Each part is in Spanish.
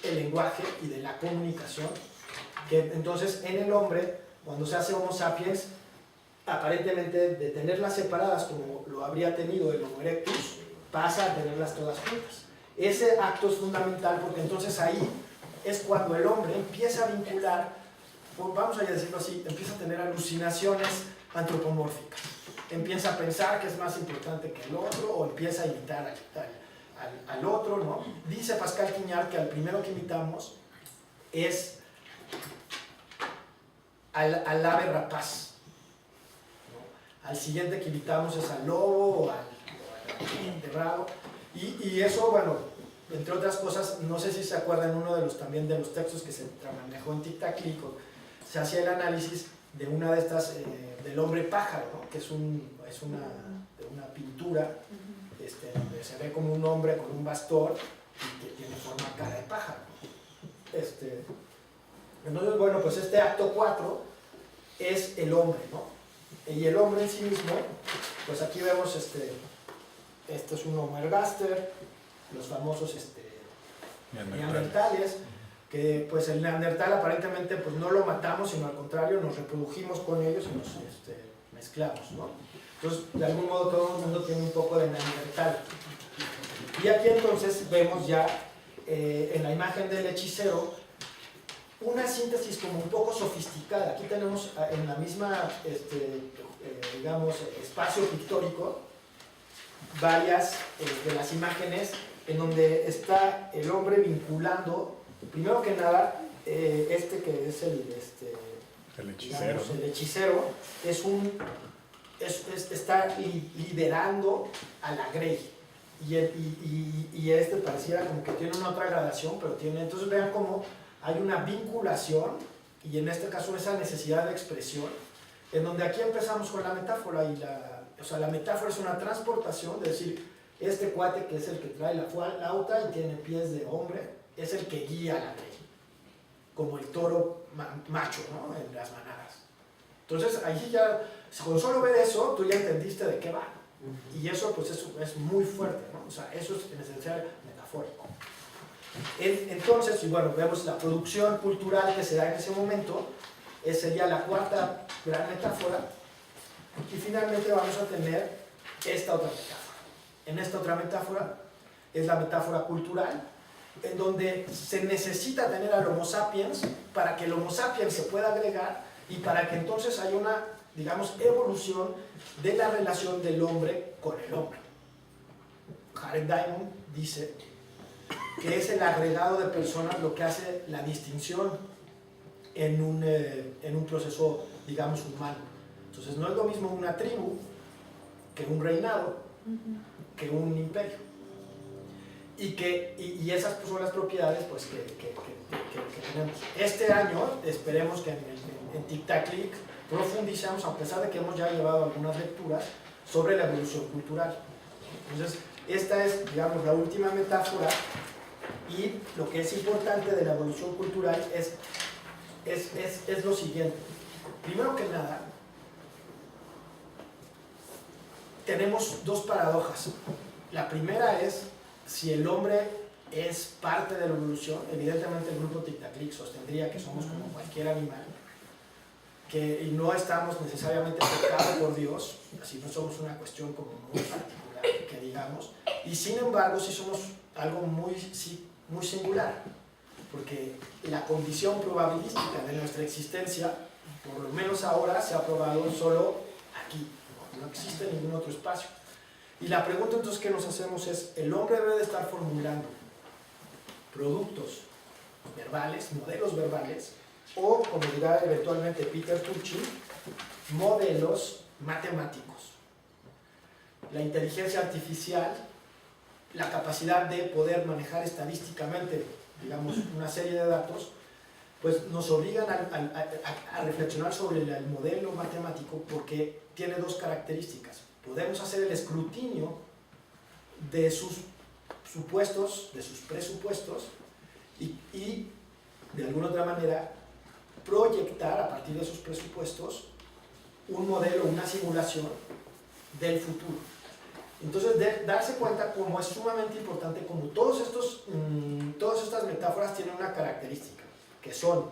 el lenguaje y de la comunicación, que entonces en el hombre, cuando se hace Homo sapiens, aparentemente de tenerlas separadas como lo habría tenido el Homo erectus, pasa a tenerlas todas juntas. Ese acto es fundamental porque entonces ahí es cuando el hombre empieza a vincular, vamos a decirlo así, empieza a tener alucinaciones antropomórficas. Empieza a pensar que es más importante que el otro o empieza a imitar al otro, ¿no? Dice Pascal Quignard que al primero que imitamos es al ave rapaz, ¿no? Al siguiente que imitamos es al lobo o al enterrado. Y eso, bueno, entre otras cosas, no sé si se acuerdan uno también de los textos que se manejó en Tic Tac Click, se hacía el análisis de una de estas, del hombre pájaro, ¿no? Que es una pintura donde se ve como un hombre con un bastón y que tiene forma cara de pájaro. Entonces, bueno, pues este acto 4 es el hombre, ¿no? Y el hombre en sí mismo, pues aquí vemos este es un Homo ergaster, los famosos neandertales, que pues el neandertal aparentemente pues no lo matamos, sino al contrario nos reprodujimos con ellos y nos mezclamos, ¿no? Entonces, de algún modo todo el mundo tiene un poco de neandertal. Y aquí entonces vemos ya en la imagen del hechicero una síntesis como un poco sofisticada. Aquí tenemos en la misma, digamos, espacio pictórico, varias de las imágenes en donde está el hombre vinculando, primero que nada, que es el hechicero, digamos, el hechicero está liderando a la Grey y pareciera como que tiene una otra gradación, pero tiene, entonces vean cómo hay una vinculación y en este caso esa necesidad de expresión, en donde aquí empezamos con la metáfora y la metáfora es una transportación, de decir, este cuate que es el que trae la flauta y tiene pies de hombre, es el que guía a la Grey, como el toro macho, ¿no? En las manadas. Entonces ahí ya, con solo ver eso, tú ya entendiste de qué va. Y eso pues es muy fuerte, ¿no? O sea, eso es en esencial metafórico. Entonces, y bueno, vemos la producción cultural que se da en ese momento, sería la cuarta gran metáfora, y finalmente vamos a tener esta otra metáfora. En esta otra metáfora es la metáfora cultural, en donde se necesita tener al Homo sapiens para que el Homo sapiens se pueda agregar y para que entonces haya una, digamos, evolución de la relación del hombre con el hombre. Jared Diamond dice que es el agregado de personas lo que hace la distinción en un proceso, digamos, humano. Entonces no es lo mismo una tribu que un reinado, que un imperio. Y esas son las propiedades pues, que tenemos. Este año esperemos que en Tic Tac Click profundicemos, a pesar de que hemos ya llevado algunas lecturas, sobre la evolución cultural. Entonces, esta es, digamos, la última metáfora, y lo que es importante de la evolución cultural es lo siguiente. Primero que nada, tenemos dos paradojas. La primera es, si el hombre es parte de la evolución, evidentemente el grupo Tic Tac Click sostendría que somos como cualquier animal, y no estamos necesariamente tocados por Dios, así no somos una cuestión como muy particular, que digamos, y sin embargo sí somos algo muy singular, porque la condición probabilística de nuestra existencia, por lo menos ahora, se ha probado solo aquí, no existe ningún otro espacio. Y la pregunta entonces que nos hacemos es, ¿el hombre debe de estar formulando productos verbales, modelos verbales, o, como dirá eventualmente Peter Turchin, modelos matemáticos? La inteligencia artificial, la capacidad de poder manejar estadísticamente, digamos, una serie de datos, pues nos obligan a reflexionar sobre el modelo matemático, porque tiene dos características. Podemos hacer el escrutinio de sus supuestos, de sus presupuestos, y de alguna otra manera proyectar a partir de esos presupuestos un modelo, una simulación del futuro. Entonces, darse cuenta cómo es sumamente importante, como todas estas metáforas tienen una característica, que son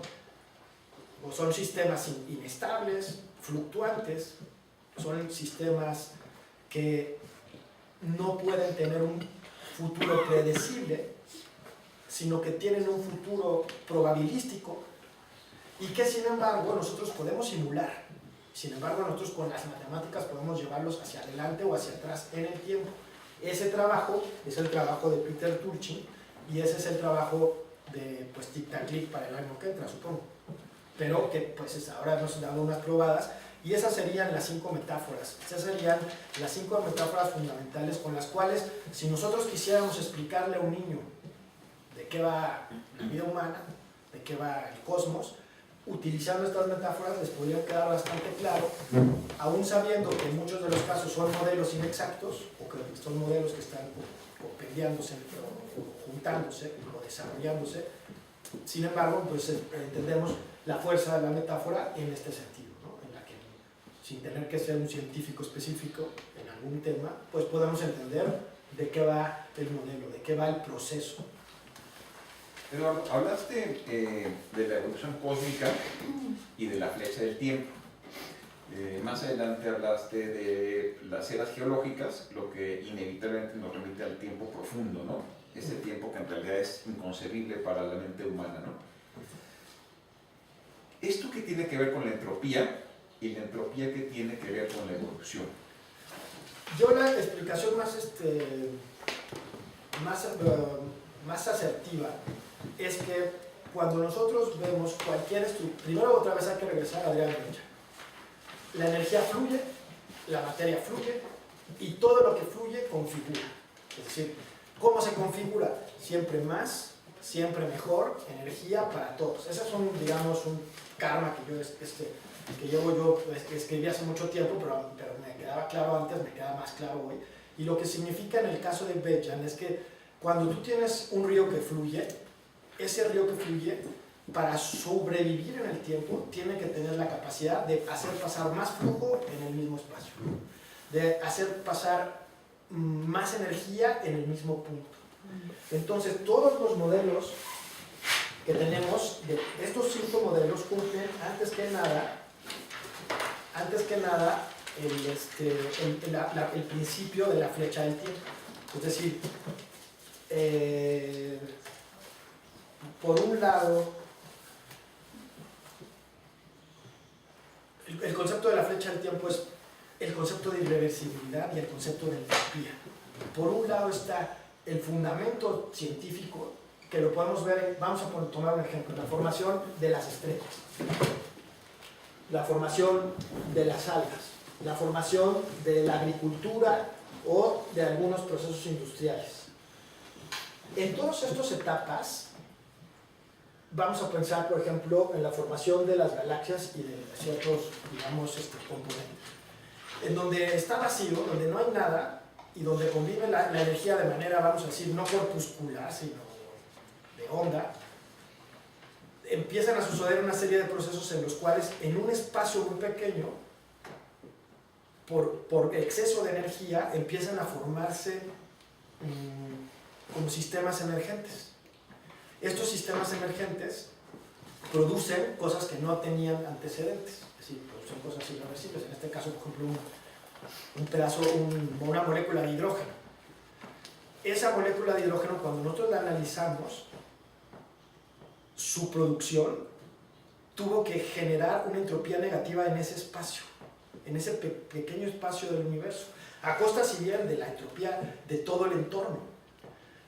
sistemas inestables, fluctuantes, son sistemas que no pueden tener un futuro predecible, sino que tienen un futuro probabilístico y que sin embargo nosotros podemos simular. Sin embargo, nosotros con las matemáticas podemos llevarlos hacia adelante o hacia atrás en el tiempo. Ese trabajo es el trabajo de Peter Turchin y ese es el trabajo de Tiktaalik para el año que entra, supongo. Pero que pues ahora hemos dado unas probadas y esas serían las 5 metáforas. Esas serían las 5 metáforas fundamentales con las cuales, si nosotros quisiéramos explicarle a un niño de qué va la vida humana, de qué va el cosmos, utilizando estas metáforas les podría quedar bastante claro, aún sabiendo que en muchos de los casos son modelos inexactos, o que son modelos que están peleándose, o juntándose, o desarrollándose. Sin embargo, pues entendemos la fuerza de la metáfora en este sentido, ¿no? En la que, sin tener que ser un científico específico en algún tema, pues podemos entender de qué va el modelo, de qué va el proceso. Eduardo, hablaste de la evolución cósmica y de la flecha del tiempo. Más adelante hablaste de las eras geológicas, lo que inevitablemente nos remite al tiempo profundo, ¿no? Ese tiempo que en realidad es inconcebible para la mente humana, ¿no? ¿Esto qué tiene que ver con la entropía y la entropía qué tiene que ver con la evolución? Yo la explicación más asertiva es que cuando nosotros vemos cualquier estructura, primero otra vez hay que regresar a Adrián Benja. La energía fluye, la materia fluye y todo lo que fluye configura. Es decir, ¿cómo se configura? Siempre más, siempre mejor, energía para todos. Ese es un karma que yo escribí hace mucho tiempo, pero me quedaba claro antes, me queda más claro hoy. Y lo que significa en el caso de Benjamin es que cuando tú tienes un río que fluye, ese río que fluye, para sobrevivir en el tiempo, tiene que tener la capacidad de hacer pasar más flujo en el mismo espacio, de hacer pasar más energía en el mismo punto. Entonces, todos los modelos que tenemos, estos 5 modelos cumplen antes que nada el principio de la flecha del tiempo. Es decir, por un lado, el concepto de la flecha del tiempo es el concepto de irreversibilidad y el concepto de entropía. Por un lado está el fundamento científico, que lo podemos ver, vamos a tomar un ejemplo, la formación de las estrellas, la formación de las algas, la formación de la agricultura o de algunos procesos industriales. En todas estas etapas, vamos a pensar, por ejemplo, en la formación de las galaxias y de ciertos, componentes. En donde está vacío, donde no hay nada, y donde convive la energía de manera, vamos a decir, no corpuscular, sino de onda, empiezan a suceder una serie de procesos en los cuales, en un espacio muy pequeño, por exceso de energía, empiezan a formarse como sistemas emergentes. Estos sistemas emergentes producen cosas que no tenían antecedentes, es decir, producen cosas irreversibles, en este caso, por ejemplo, una molécula de hidrógeno. Esa molécula de hidrógeno, cuando nosotros la analizamos, su producción tuvo que generar una entropía negativa en ese espacio, en ese pequeño espacio del universo, a costa, si bien, de la entropía de todo el entorno.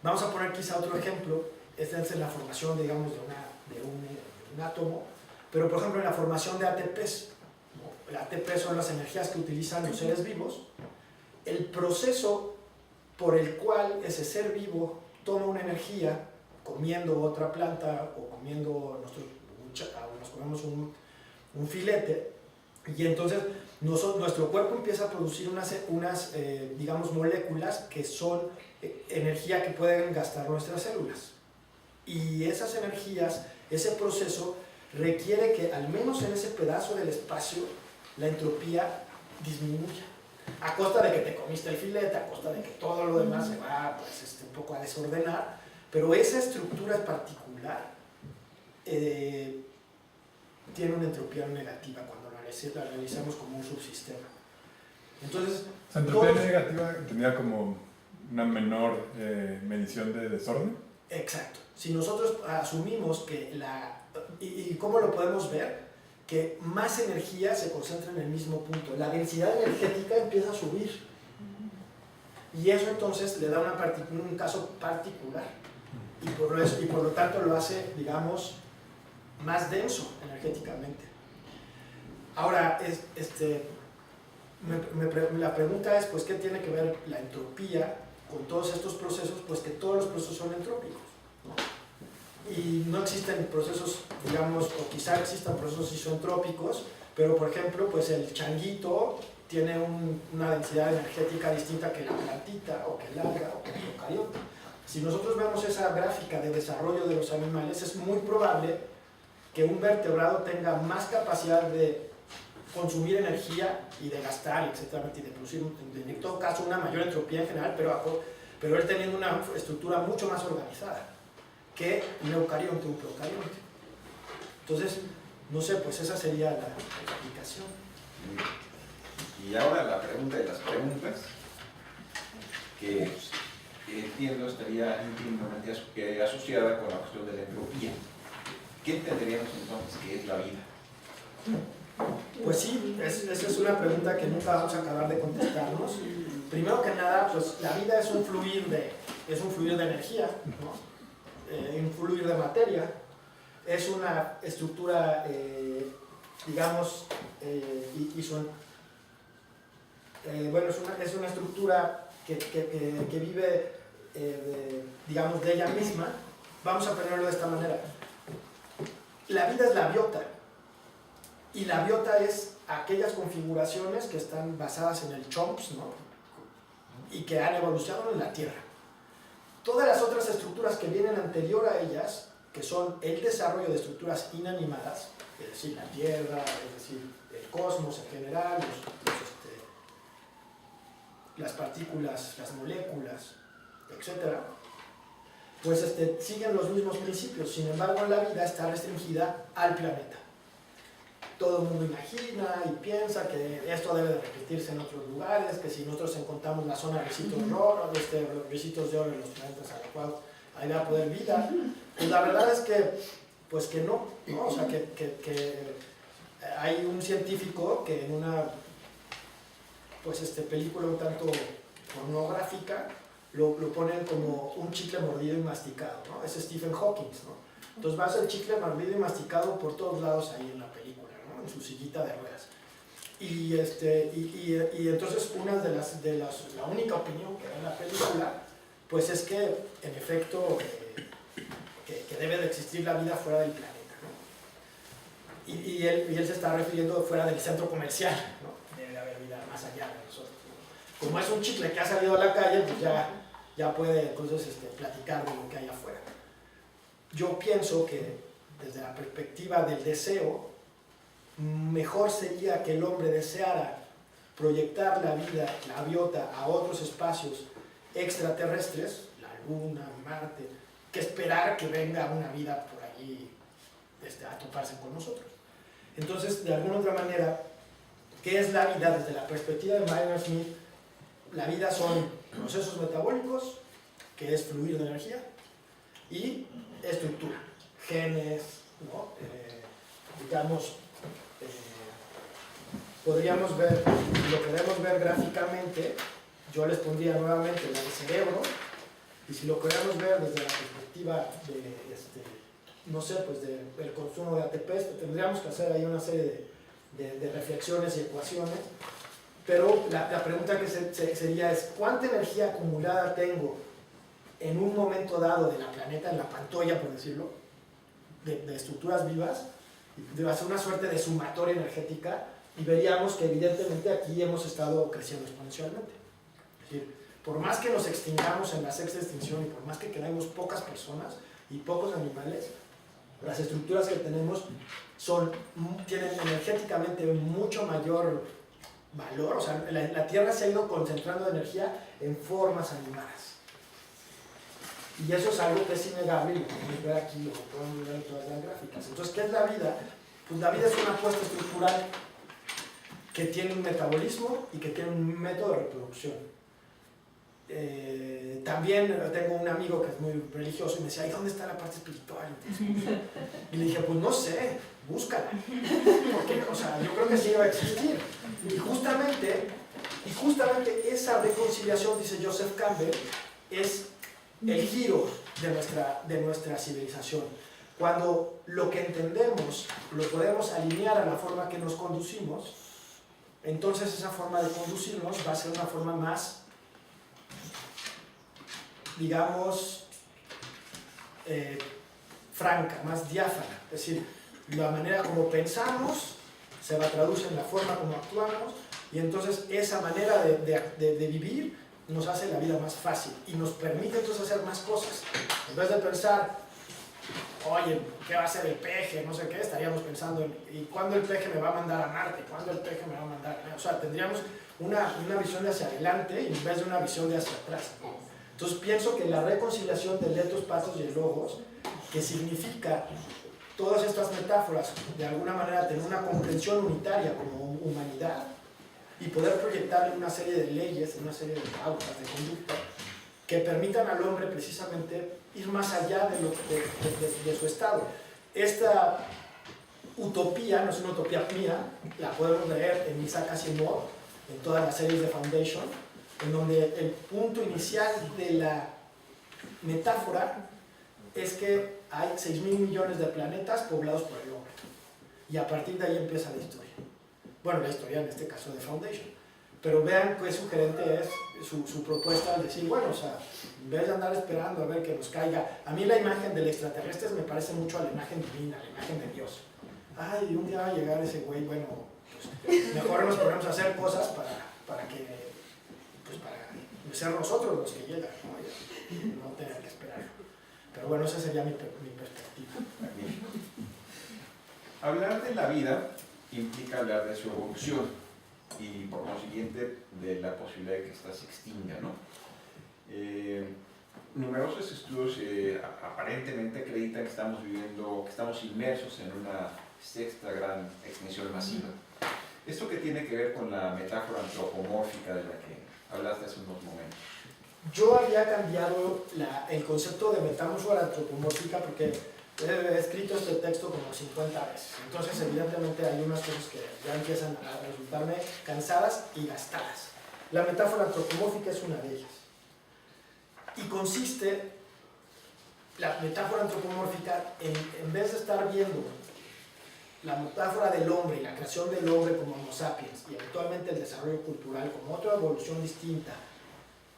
Vamos a poner quizá otro ejemplo. Esta es la formación, digamos, de un átomo, pero por ejemplo en la formación de ATPs. El ATP son las energías que utilizan los seres vivos. El proceso por el cual ese ser vivo toma una energía comiendo otra planta o comiendo nos comemos un filete, y entonces nuestro cuerpo empieza a producir unas moléculas que son energía que pueden gastar nuestras células. Y esas energías, ese proceso, requiere que al menos en ese pedazo del espacio la entropía disminuya. a costa de que te comiste el filete, a costa de que todo lo demás se va pues, un poco a desordenar, pero esa estructura en particular tiene una entropía negativa cuando la analizamos como un subsistema. Entonces, ¿la entropía negativa tendría como una menor medición de desorden? Exacto. Si nosotros asumimos que ¿y cómo lo podemos ver? Que más energía se concentra en el mismo punto. La densidad energética empieza a subir. Y eso entonces le da un caso particular. Y por lo tanto lo hace, digamos, más denso energéticamente. Ahora, la pregunta es, pues, ¿qué tiene que ver la entropía con todos estos procesos? Pues que todos los procesos son entrópicos, ¿no? Y no existen procesos, digamos, o quizá existan procesos isentrópicos, pero por ejemplo, pues el changuito tiene una densidad energética distinta que la plantita, o que el alga, o que el eucariote. Si nosotros vemos esa gráfica de desarrollo de los animales, es muy probable que un vertebrado tenga más capacidad de consumir energía y de gastar, etcétera, y de producir, en todo caso, una mayor entropía en general, pero él teniendo una estructura mucho más organizada que un eucarionte, un procarionte. Entonces, no sé, pues esa sería la explicación. Y ahora la pregunta de las preguntas, que entiendo estaría íntimamente asociada con la cuestión de la entropía. ¿Qué entenderíamos entonces que es la vida? Pues sí, esa es una pregunta que nunca vamos a acabar de contestarnos. Primero que nada, pues la vida es un fluir de energía, ¿no? Un fluir de materia, es una estructura, digamos, bueno, es una estructura que vive, digamos, de ella misma. Vamos a ponerlo de esta manera. La vida es la biota, y la biota es aquellas configuraciones que están basadas en el CHOMPS, ¿no? Y que han evolucionado en la Tierra. Todas las otras estructuras que vienen anterior a ellas, que son el desarrollo de estructuras inanimadas, es decir, la Tierra, es decir, el cosmos en general, las partículas, las moléculas, etc., pues siguen los mismos principios. Sin embargo, la vida está restringida al planeta. Todo el mundo imagina y piensa que esto debe de repetirse en otros lugares, que si nosotros encontramos la zona de resitos de oro en los planetas adecuados, ahí va a poder vida. Pues la verdad es que, pues que no, ¿no? O sea, que hay un científico que en una película un tanto pornográfica lo ponen como un chicle mordido y masticado, ¿no? Es Stephen Hawking, ¿no? Entonces va a ser chicle mordido y masticado por todos lados ahí en la película, ¿no? En su sillita de ruedas. Y entonces la única opinión que da en la película, pues es que en efecto que debe de existir la vida fuera del planeta, ¿no? Y él se está refiriendo fuera del centro comercial, ¿no? Debe de haber vida más allá de nosotros, ¿no? Como es un chicle que ha salido a la calle, pues ya puede entonces platicar de lo que hay afuera. Yo pienso que desde la perspectiva del deseo, mejor sería que el hombre deseara proyectar la vida, la biota, a otros espacios extraterrestres, la Luna, Marte, que esperar que venga una vida por allí a toparse con nosotros. Entonces, de alguna otra manera, ¿qué es la vida desde la perspectiva de Maynard Smith? La vida son procesos metabólicos, que es fluir de energía, y estructura, genes, ¿no? Digamos, podríamos ver, si lo queremos ver gráficamente, yo les pondría nuevamente la del cerebro, y si lo queremos ver desde la perspectiva de, no sé, pues del consumo de ATP, tendríamos que hacer ahí una serie de reflexiones y ecuaciones, pero la pregunta que sería es, ¿cuánta energía acumulada tengo en un momento dado de la planeta, en la pantolla, por decirlo, de estructuras vivas? Debe hacer una suerte de sumatoria energética, y veríamos que evidentemente aquí hemos estado creciendo exponencialmente. Es decir, por más que nos extingamos en la sexta extinción y por más que quedemos pocas personas y pocos animales, las estructuras que tenemos tienen energéticamente mucho mayor valor, o sea, la Tierra se ha ido concentrando energía en formas animadas. Y eso es algo que es innegable y lo podemos ver aquí, lo podemos ver en todas las gráficas. Entonces, ¿qué es la vida? Pues la vida es una apuesta estructural que tiene un metabolismo y que tiene un método de reproducción. También tengo un amigo que es muy religioso y me decía, ¿y dónde está la parte espiritual? Y le dije, pues no sé, búscala. Porque, o sea, yo creo que sí va a existir. Y justamente esa reconciliación, dice Joseph Campbell, es el giro de nuestra civilización. Cuando lo que entendemos lo podemos alinear a la forma que nos conducimos, entonces esa forma de conducirnos va a ser una forma más, digamos, franca, más diáfana. Es decir, la manera como pensamos se va a traducir en la forma como actuamos, y entonces esa manera de vivir nos hace la vida más fácil y nos permite entonces hacer más cosas. En vez de pensar, oye, ¿qué va a hacer el peje? No sé qué, estaríamos pensando en, ¿y cuándo el peje me va a mandar a Marte? ¿Cuándo el peje me va a mandar? O sea, tendríamos una visión de hacia adelante en vez de una visión de hacia atrás. Entonces pienso que la reconciliación del etos, patos y el logos, que significa todas estas metáforas, de alguna manera tener una comprensión unitaria como humanidad y poder proyectarle una serie de leyes, una serie de pautas de conducta que permitan al hombre precisamente ir más allá de su estado. Esta utopía no es una utopía mía, la podemos leer en Isaac Asimov, en todas las series de Foundation, en donde el punto inicial de la metáfora es que hay 6.000 millones de planetas poblados por el hombre. Y a partir de ahí empieza la historia. Bueno, la historia en este caso de Foundation. Pero vean qué sugerente es su propuesta al decir, bueno, o sea, en vez de andar esperando a ver que nos caiga, a mí la imagen del extraterrestre me parece mucho a la imagen divina, a la imagen de Dios. Ay, un día va a llegar ese güey, bueno, pues mejor nos ponemos a hacer cosas para que, pues para ser nosotros los que llegan, ¿no? Y no tener que esperar. Pero bueno, esa sería mi perspectiva. Hablar de la vida implica hablar de su evolución y por consiguiente de la posibilidad de que ésta se extinga, ¿no? Numerosos estudios aparentemente acreditan que estamos inmersos en una sexta gran extinción masiva. ¿Esto qué tiene que ver con la metáfora antropomórfica de la que hablaste hace unos momentos? Yo había cambiado el concepto de metáfora antropomórfica porque he escrito este texto como 50 veces. Entonces, evidentemente, hay unas cosas que ya empiezan a resultarme cansadas y gastadas. La metáfora antropomórfica es una de ellas. Y consiste, la metáfora antropomórfica, en vez de estar viendo la metáfora del hombre y la creación del hombre como Homo sapiens y eventualmente el desarrollo cultural como otra evolución distinta,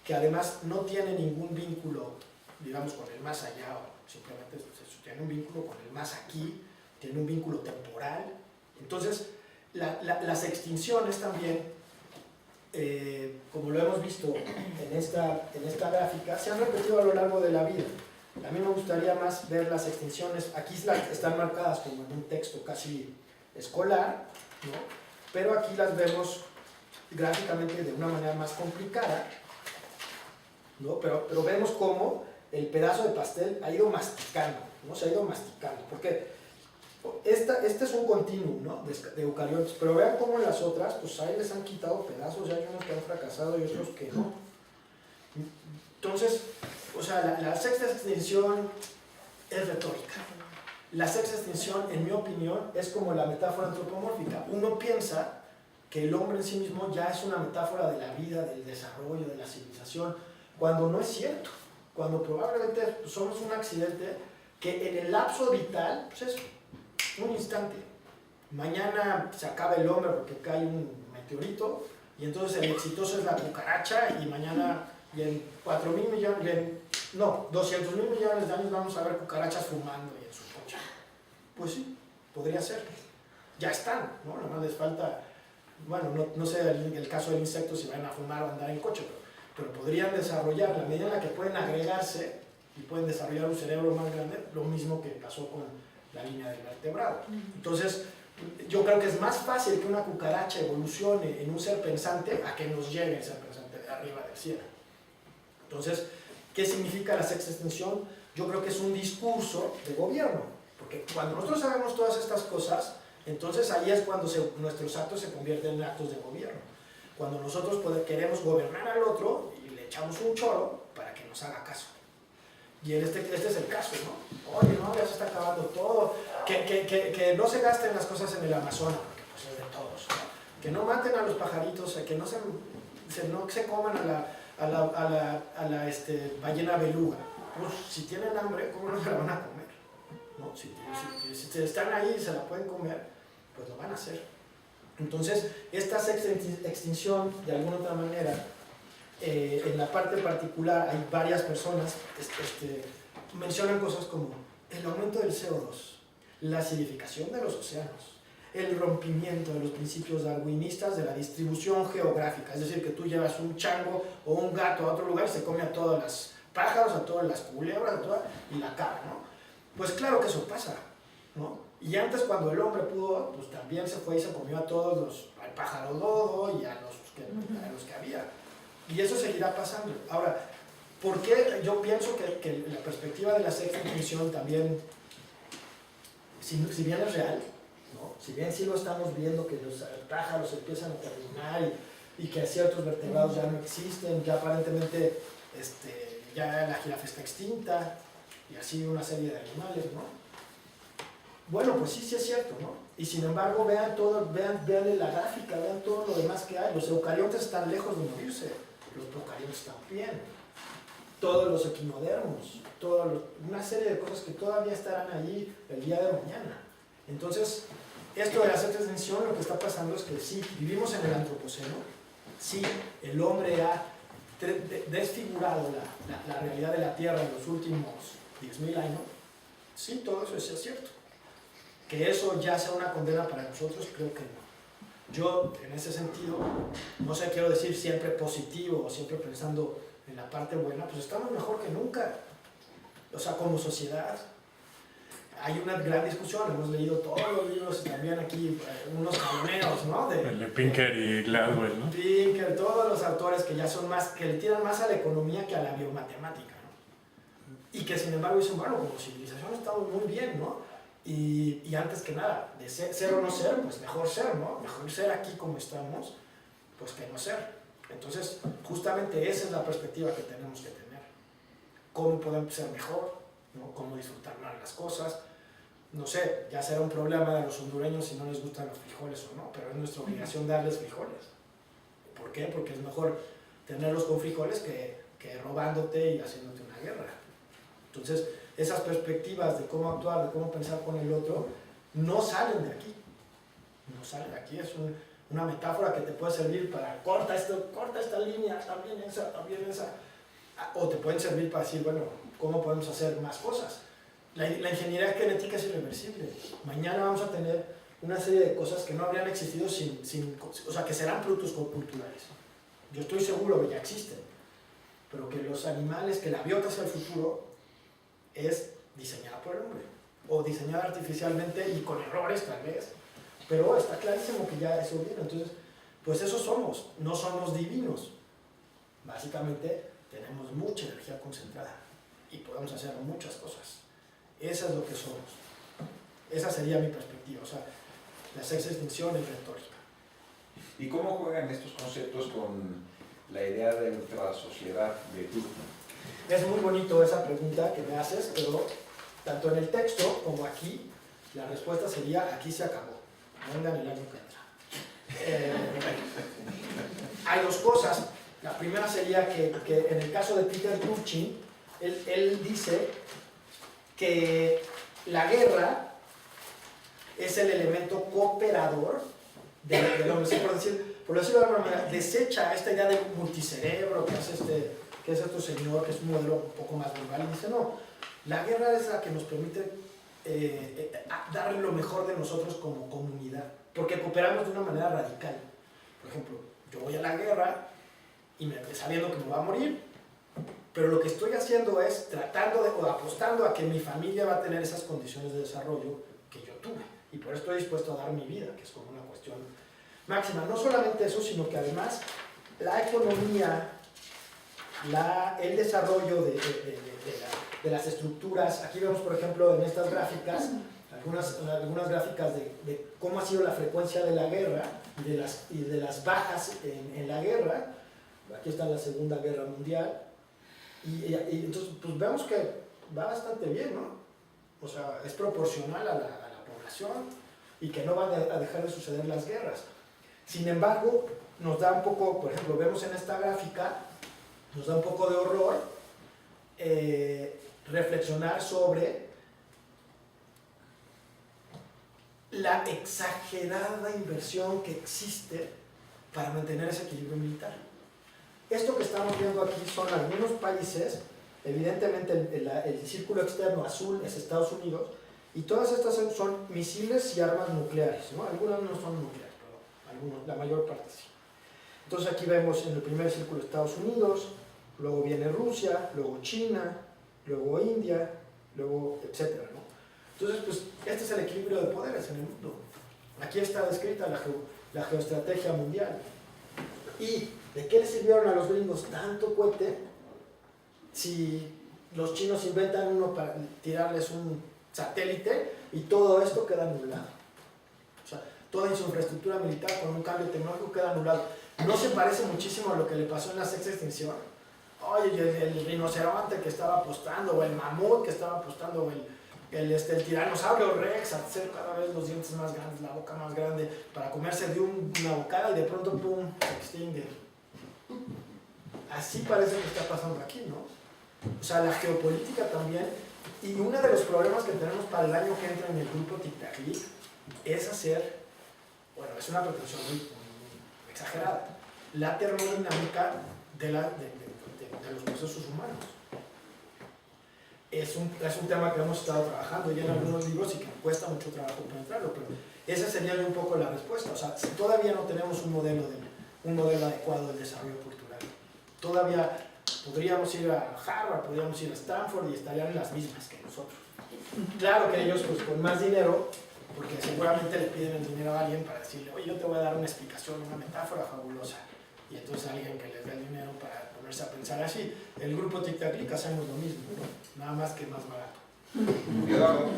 que además no tiene ningún vínculo, digamos, con el más allá, o simplemente tiene un vínculo con el más aquí, tiene un vínculo temporal. Entonces, las extinciones también, como lo hemos visto en esta gráfica, se han repetido a lo largo de la vida. A mí me gustaría más ver las extinciones, aquí están marcadas como en un texto casi escolar, ¿no? Pero aquí las vemos gráficamente de una manera más complicada, ¿no? Pero vemos cómo el pedazo de pastel ha ido masticando, ¿no? Se ha ido masticando, porque este es un continuum, ¿no? de eucariotes, pero vean cómo las otras, pues ahí les han quitado pedazos, ya hay unos que han fracasado y otros que no. Entonces, o sea, la sexta extinción es retórica. La sexta extinción, en mi opinión, es como la metáfora antropomórfica. Uno piensa que el hombre en sí mismo ya es una metáfora de la vida, del desarrollo, de la civilización, cuando no es cierto. Cuando probablemente pues, somos un accidente que en el lapso vital, pues es un instante. Mañana se acaba el hombre porque cae un meteorito y entonces el exitoso es la cucaracha y mañana y en 4.000 millones, no, 200.000 millones de años vamos a ver cucarachas fumando y en su coche. Pues sí, podría ser. Ya están, ¿no? Nada más les falta, bueno, no sé el caso del insecto si van a fumar o andar en coche, pero podrían desarrollar, la medida en la que pueden agregarse y pueden desarrollar un cerebro más grande, lo mismo que pasó con la línea del vertebrado. Entonces, yo creo que es más fácil que una cucaracha evolucione en un ser pensante a que nos llegue el ser pensante de arriba del cielo. Entonces, ¿qué significa la sexta extinción? Yo creo que es un discurso de gobierno, porque cuando nosotros sabemos todas estas cosas, entonces ahí es cuando nuestros actos se convierten en actos de gobierno. Cuando nosotros queremos gobernar al otro y le echamos un choro para que nos haga caso. Y este es el caso, ¿no? Oye, no, ya se está acabando todo. Que no se gasten las cosas en el Amazonas, porque pues es de todos, ¿no? Que no maten a los pajaritos, que no se coman a la ballena beluga. Pues si tienen hambre, ¿cómo no se la van a comer? ¿No? Si están ahí y se la pueden comer, pues lo van a hacer. Entonces, esta sexta extinción, de alguna otra manera, en la parte particular hay varias personas mencionan cosas como el aumento del CO2, la acidificación de los océanos, el rompimiento de los principios darwinistas de la distribución geográfica, es decir, que tú llevas un chango o un gato a otro lugar y se come a todas las pájaros, a todas las culebras, y la acaba, ¿no? Pues claro que eso pasa, ¿no? Y antes cuando el hombre pudo, pues también se fue y se comió a todos al pájaro dodo y a los que había. Y eso seguirá pasando. Ahora, ¿por qué yo pienso que la perspectiva de la sexta extinción también, si bien es real, ¿no? Si bien sí lo estamos viendo, que los pájaros empiezan a terminar y que ciertos vertebrados ya no existen, ya aparentemente ya la jirafa está extinta y así una serie de animales, ¿no? Bueno, pues sí es cierto, ¿no? Y sin embargo, vean la gráfica, vean todo lo demás que hay. Los eucariontes están lejos de morirse, los procariontes también. Todos los equinodermos, una serie de cosas que todavía estarán allí el día de mañana. Entonces, esto de la sexta extinción, lo que está pasando es que sí, vivimos en el antropoceno, sí, el hombre ha desfigurado la realidad de la Tierra en los últimos 10.000 años, sí, todo eso es cierto. Que eso ya sea una condena para nosotros, creo que no. Yo, en ese sentido, no sé, quiero decir siempre positivo o siempre pensando en la parte buena, pues estamos mejor que nunca. O sea, como sociedad, hay una gran discusión, hemos leído todos los libros, también aquí unos jaloneos, ¿no? El de Pinker y Gladwell, ¿no? Pinker, todos los autores que ya son más, que le tiran más a la economía que a la biomatemática, ¿no? Y que sin embargo dicen, bueno, como civilización estamos muy bien, ¿no? Y antes que nada, de ser o no ser, pues mejor ser, ¿no? Mejor ser aquí como estamos, pues que no ser. Entonces, justamente esa es la perspectiva que tenemos que tener. ¿Cómo podemos ser mejor? ¿No? ¿Cómo disfrutar más las cosas? No sé, ya será un problema de los hondureños si no les gustan los frijoles o no, pero es nuestra obligación darles frijoles. ¿Por qué? Porque es mejor tenerlos con frijoles que robándote y haciéndote una guerra. Entonces, esas perspectivas de cómo actuar, de cómo pensar con el otro, no salen de aquí. No salen de aquí, es una metáfora que te puede servir para corta esta línea, también esa. O te pueden servir para decir, bueno, ¿cómo podemos hacer más cosas? La ingeniería genética es irreversible. Mañana vamos a tener una serie de cosas que no habrían existido o sea, que serán productos culturales. Yo estoy seguro que ya existen, pero que los animales, que la biota hacia el futuro, es diseñada por el hombre, o diseñada artificialmente y con errores tal vez, pero está clarísimo que ya eso viene. Entonces, pues eso somos, no somos divinos. Básicamente tenemos mucha energía concentrada y podemos hacer muchas cosas. Eso es lo que somos. Esa sería mi perspectiva. O sea, la sexta extinción es retórica. ¿Y cómo juegan estos conceptos con la idea de nuestra sociedad de Turkmen? Es muy bonito esa pregunta que me haces, pero tanto en el texto como aquí, la respuesta sería: aquí se acabó. Vengan el año que entra. Hay dos cosas. La primera sería que en el caso de Peter Turchin, él dice que la guerra es el elemento cooperador del hombre. Por decirlo de alguna manera, desecha esta idea de multicerebro que es este señor, que es un modelo un poco más verbal, y dice, no, la guerra es la que nos permite dar lo mejor de nosotros como comunidad, porque cooperamos de una manera radical. Por ejemplo, yo voy a la guerra y sabiendo que me voy a morir, pero lo que estoy haciendo es o apostando a que mi familia va a tener esas condiciones de desarrollo que yo tuve. y por eso estoy dispuesto a dar mi vida, que es como una cuestión máxima. No solamente eso, sino que además la economía, el desarrollo de las estructuras, aquí vemos por ejemplo en estas gráficas, algunas gráficas de cómo ha sido la frecuencia de la guerra y de las bajas en la guerra. Aquí está la Segunda Guerra Mundial, y entonces pues vemos que va bastante bien, ¿no? O sea, es proporcional a la población y que no van a dejar de suceder las guerras. Sin embargo, nos da un poco, por ejemplo, vemos en esta gráfica, nos da un poco de horror reflexionar sobre la exagerada inversión que existe para mantener ese equilibrio militar. Esto que estamos viendo aquí son algunos países, evidentemente el círculo externo azul es Estados Unidos, y todas estas son misiles y armas nucleares, ¿no? Algunas no son nucleares, pero la mayor parte sí. Entonces aquí vemos en el primer círculo Estados Unidos, luego viene Rusia, luego China, luego India, luego etcétera, ¿no? Entonces, pues, este es el equilibrio de poderes en el mundo. Aquí está descrita la geoestrategia mundial. ¿Y de qué le sirvieron a los gringos tanto cohete si los chinos inventan uno para tirarles un satélite y todo esto queda anulado? O sea, toda su infraestructura militar con un cambio tecnológico queda anulado. ¿No se parece muchísimo a lo que le pasó en la sexta extinción? Oye, el rinoceronte que estaba apostando, o el mamut que estaba apostando, o el tiranosaurio rex, a hacer cada vez los dientes más grandes, la boca más grande, para comerse de una bocada, y de pronto, pum, se extingue. Así parece que está pasando aquí, ¿no? O sea, la geopolítica también, y uno de los problemas que tenemos para el año que entra en el grupo Tic-Tac-Lic es hacer, bueno, es una pretensión muy exagerada, la termodinámica de los procesos humanos. Es un tema que hemos estado trabajando ya en algunos libros y que me cuesta mucho trabajo penetrarlo, pero esa sería un poco la respuesta. O sea, si todavía no tenemos un modelo adecuado del desarrollo cultural, todavía podríamos ir a Harvard, podríamos ir a Stanford y estarían en las mismas que nosotros. Claro que ellos, pues, con más dinero, porque seguramente le piden el dinero a alguien para decirle, oye, yo te voy a dar una explicación, una metáfora fabulosa, y entonces alguien que les dé el dinero para ponerse a pensar así. El grupo Tic-Tac-Lic hacemos lo mismo, ¿no? Nada más que más barato. Eduardo,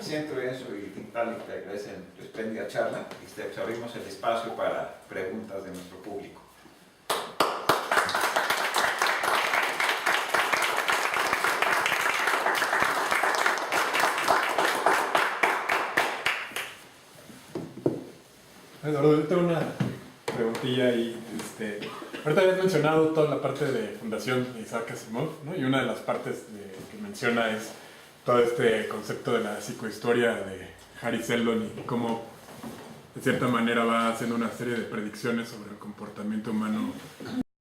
siento eso y Tic-Tac-Lic te agradecen tu espléndida charla y te abrimos el espacio para preguntas de nuestro público. Eduardo, yo tengo una preguntilla y ahorita habías mencionado toda la parte de Fundación Isaac Asimov, ¿no? Y una de las partes que menciona es todo este concepto de la psicohistoria de Harry Seldon y cómo de cierta manera va haciendo una serie de predicciones sobre el comportamiento humano